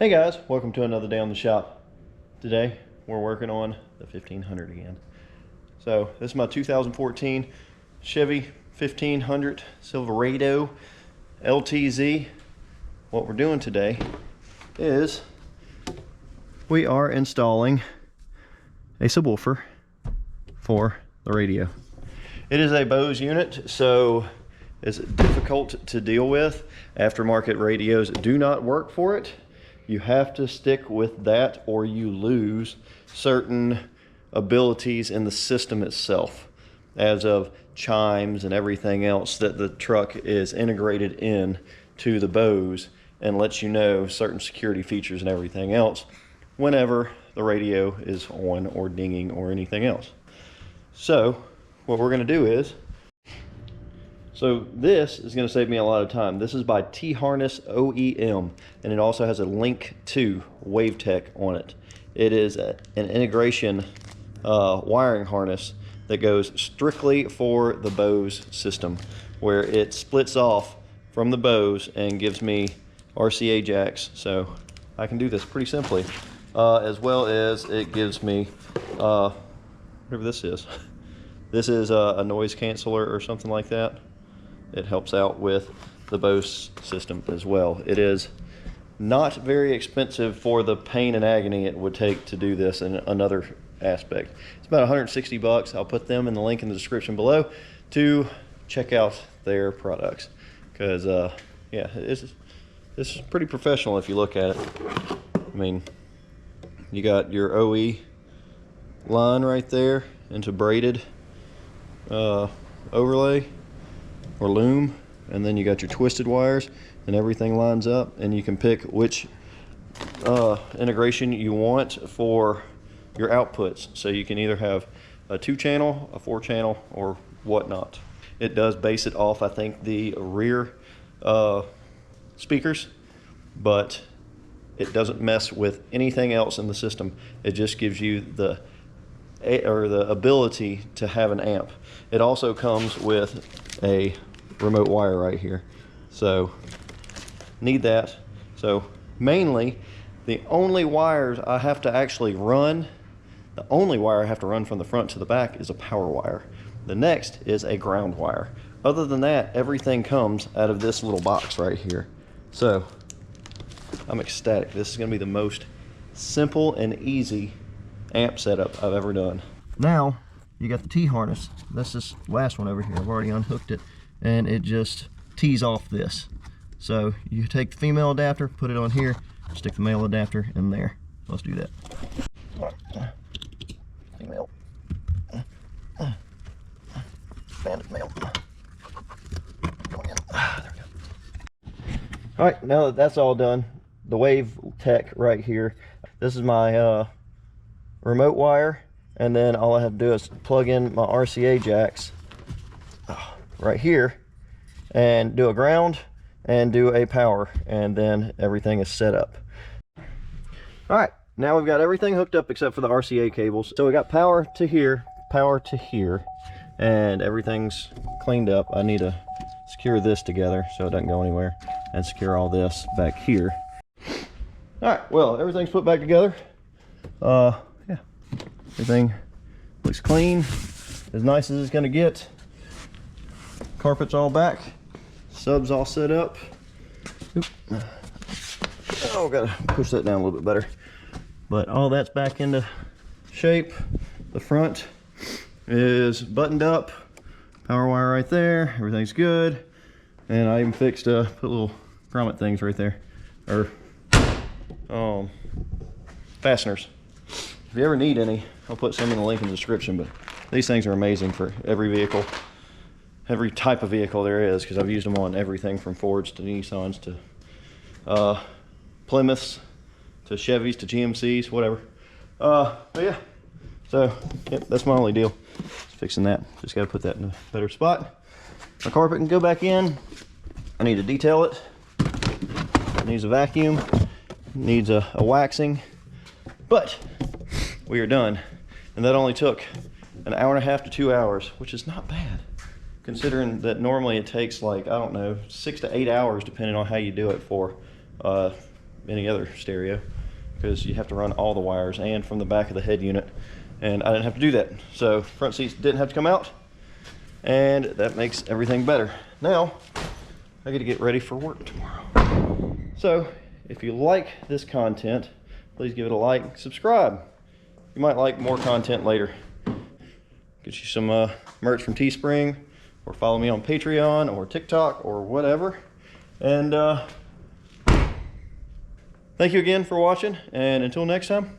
Hey guys, welcome to another day on the shop. Today we're working on the 1500 again. So this is my 2014 Chevy 1500 Silverado LTZ. What we're doing today is we are installing a subwoofer for the radio. It is a Bose unit, so it's difficult to deal with. Aftermarket radios do not work for it. You have to stick with that or you lose certain abilities in the system itself, as of chimes and everything else that the truck is integrated in to the Bose and lets you know certain security features and everything else whenever the radio is on or dinging or anything else. So what we're going to do is, this is going to save me a lot of time. This is by T-Harness OEM, and it also has a link to WaveTech on it. It is an integration wiring harness that goes strictly for the Bose system, where it splits off from the Bose and gives me RCA jacks, so I can do this pretty simply, as well as it gives me whatever this is. This is a noise canceller or something like that. It helps out with the Bose system as well. It is not very expensive for the pain and agony it would take to do this in another aspect. It's about 160 bucks. I'll put them in the link in the description below to check out their products, because yeah, this is pretty professional if you look at it. I mean, you got your OE line right there into braided overlay or loom, and then you got your twisted wires, and everything lines up, and you can pick which integration you want for your outputs. So you can either have a 2-channel, a 4-channel, or whatnot. It does base it off, I think, the rear speakers, but it doesn't mess with anything else in the system. It just gives you the ability to have an amp. It also comes with a remote wire right here, so need that. So mainly the only wires I have to actually run, the only wire I have to run from the front to the back is a power wire. The next is a ground wire. Other than that, everything comes out of this little box right here. So I'm ecstatic. This is going to be the most simple and easy amp setup I've ever done. Now you got the T-harness. That's this last one over here. I've already unhooked it, and it just tees off this. So you take the female adapter, put it on here, stick the male adapter in there. Let's do that. Female. Banded male. There we go. All right, now that that's all done, the WaveTech right here. This is my remote wire, and then all I have to do is plug in my RCA jacks right here and do a ground and do a power, and then everything is set up. All right, now we've got everything hooked up except for the RCA cables. So we got power to here, and everything's cleaned up. I need to secure this together so it doesn't go anywhere, and secure all this back here. All right, well, everything's put back together. Yeah, everything looks clean, as nice as it's gonna get. Carpet's all back, sub's all set up. Oop. Oh, gotta push that down a little bit better. But all that's back into shape. The front is buttoned up, power wire right there, everything's good. And I even fixed put little grommet things right there, or fasteners. If you ever need any, I'll put some in the link in the description, but these things are amazing for every vehicle, every type of vehicle there is, because I've used them on everything from Fords to Nissans to Plymouths to Chevys to GMCs, whatever. But yeah, so yep, that's my only deal. Just fixing that. Just got to put that in a better spot. My carpet can go back in. I need to detail it. It needs a vacuum. It needs a waxing. But we are done, and that only took an hour and a half to 2 hours, which is not bad, considering that normally it takes, like, I don't know, 6 to 8 hours depending on how you do it for any other stereo, because you have to run all the wires and from the back of the head unit, and I didn't have to do that. So front seats didn't have to come out, and that makes everything better. Now I get to get ready for work tomorrow. So if you like this content, please give it a like, subscribe. You might like more content later. Get you some merch from Teespring, or follow me on Patreon or TikTok or whatever. And thank you again for watching, and until next time,